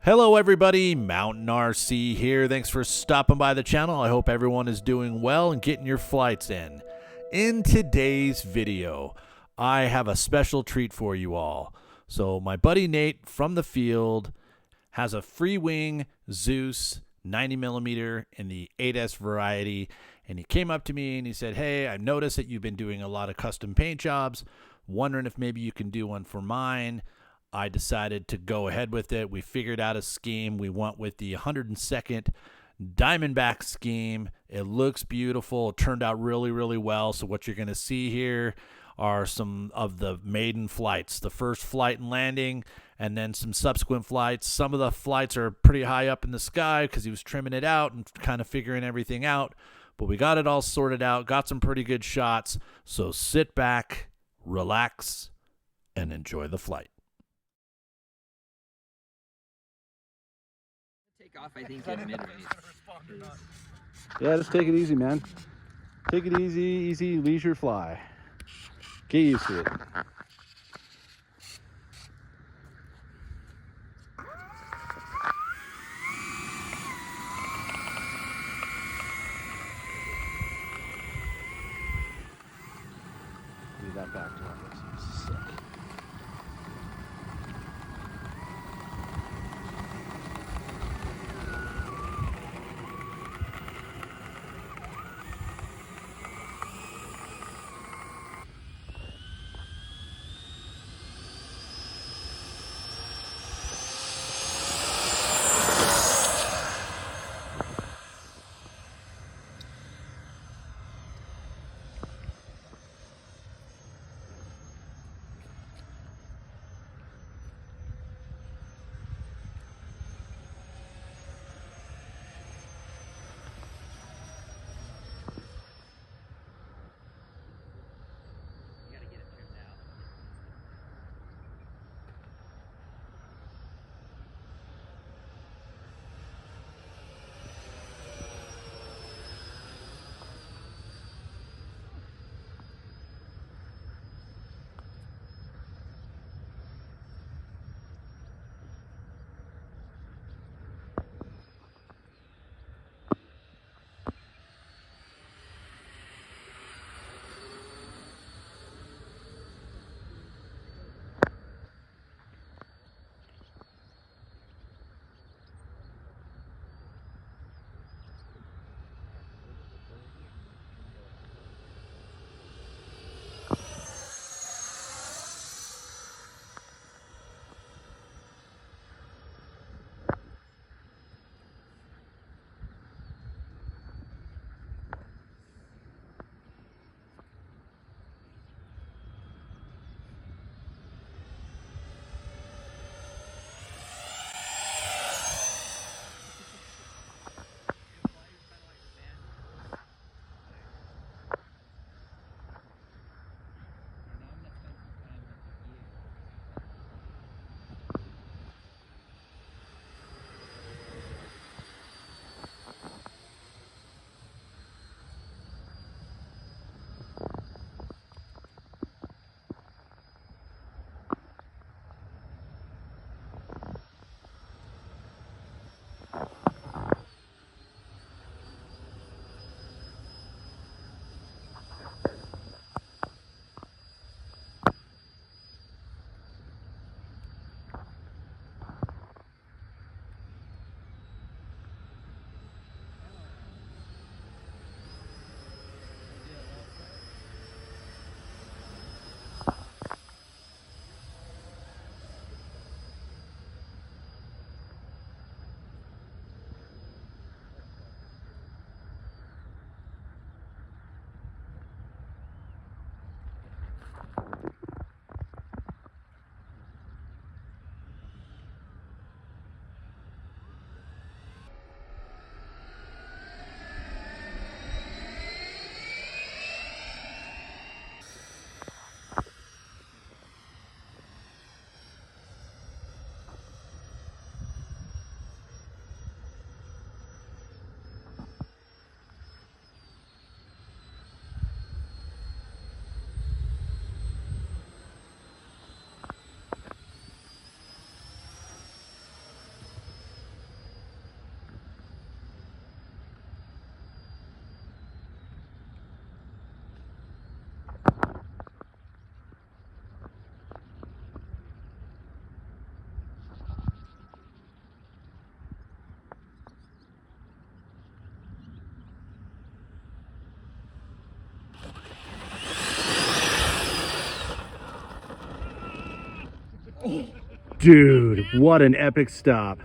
Hello everybody, Mountain RC here. Thanks for stopping by the channel. I hope everyone is doing well and getting your flights in. In today's video, I have a special treat for you all. So my buddy Nate from the field has a Freewing Zeus 90mm in the 8S variety, and he came up to me and he said, "Hey, I noticed that you've been doing a lot of custom paint jobs. Wondering if maybe you can do one for mine." I decided to go ahead with it. We figured out a scheme. We went with the 102nd Diamondback scheme. It looks beautiful. It turned out really, really well. So what you're going to see here are some of the maiden flights, the first flight and landing, and then some subsequent flights. Some of the flights are pretty high up in the sky because he was trimming it out and kind of figuring everything out. But we got it all sorted out, got some pretty good shots. So sit back, relax, and enjoy the flight. Off, I think, in mid-range. Yeah, just take it easy, man. Take it easy, easy leisure fly. Get used to it. Leave that back to us. Sick. Dude, what an epic stop.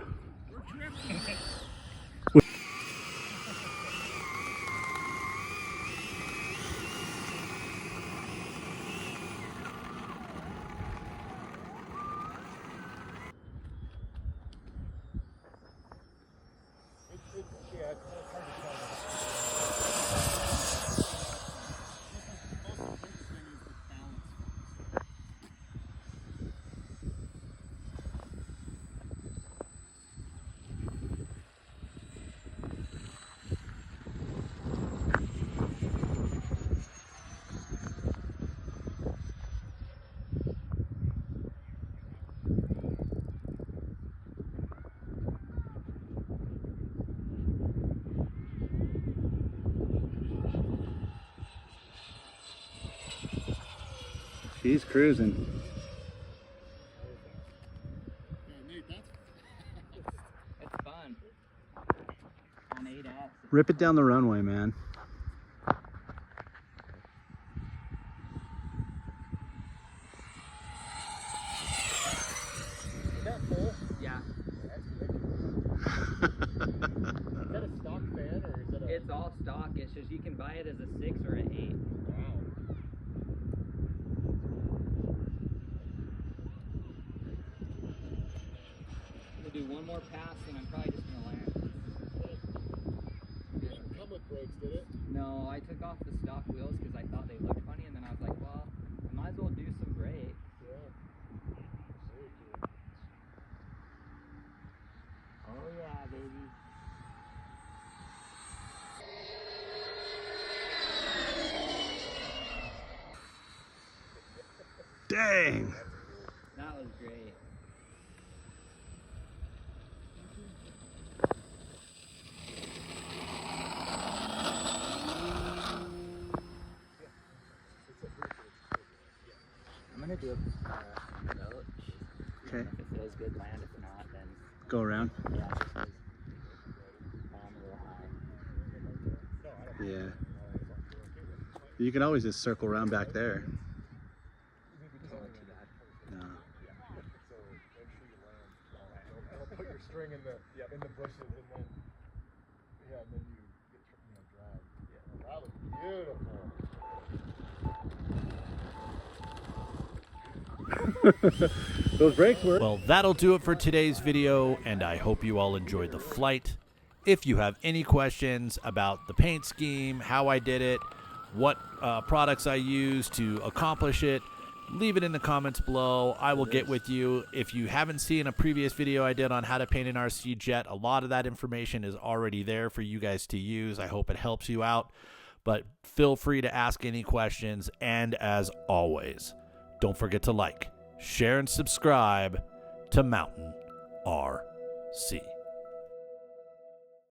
She's cruising. It's fun. On 8 axis. Rip it down the runway, man. Is that full? Yeah. That's good. Is that a stock fan or is it a... It's all stock. It's just you can buy it as a 6 or an 8. Wow. We'll do one more pass and I'm probably just gonna land. It didn't come with brakes, did it? No, I took off the stock wheels because I thought they looked funny, and then I was like, well, I might as well do some brakes. Yeah. Very cool. Oh yeah, baby. Dang. That was great. I'm gonna do a note. Okay. If it feels good, land. If not, then Go around. yeah, just I'm a little high. Yeah. You can always just circle around back there. No. So make sure you land. Don't put your string in the bushes and then and then you get drag. Yeah. That was beautiful. Those brakes work. Well, that'll do it for today's video, and I hope you all enjoyed the flight. If you have any questions about the paint scheme, how I did it, what products I used to accomplish it, leave it in the comments below. I will get with you. If you haven't seen a previous video I did on how to paint an RC jet, a lot of that information is already there for you guys to use. I hope it helps you out, but feel free to ask any questions, and as always, don't forget to like, share, and subscribe to Mountain RC.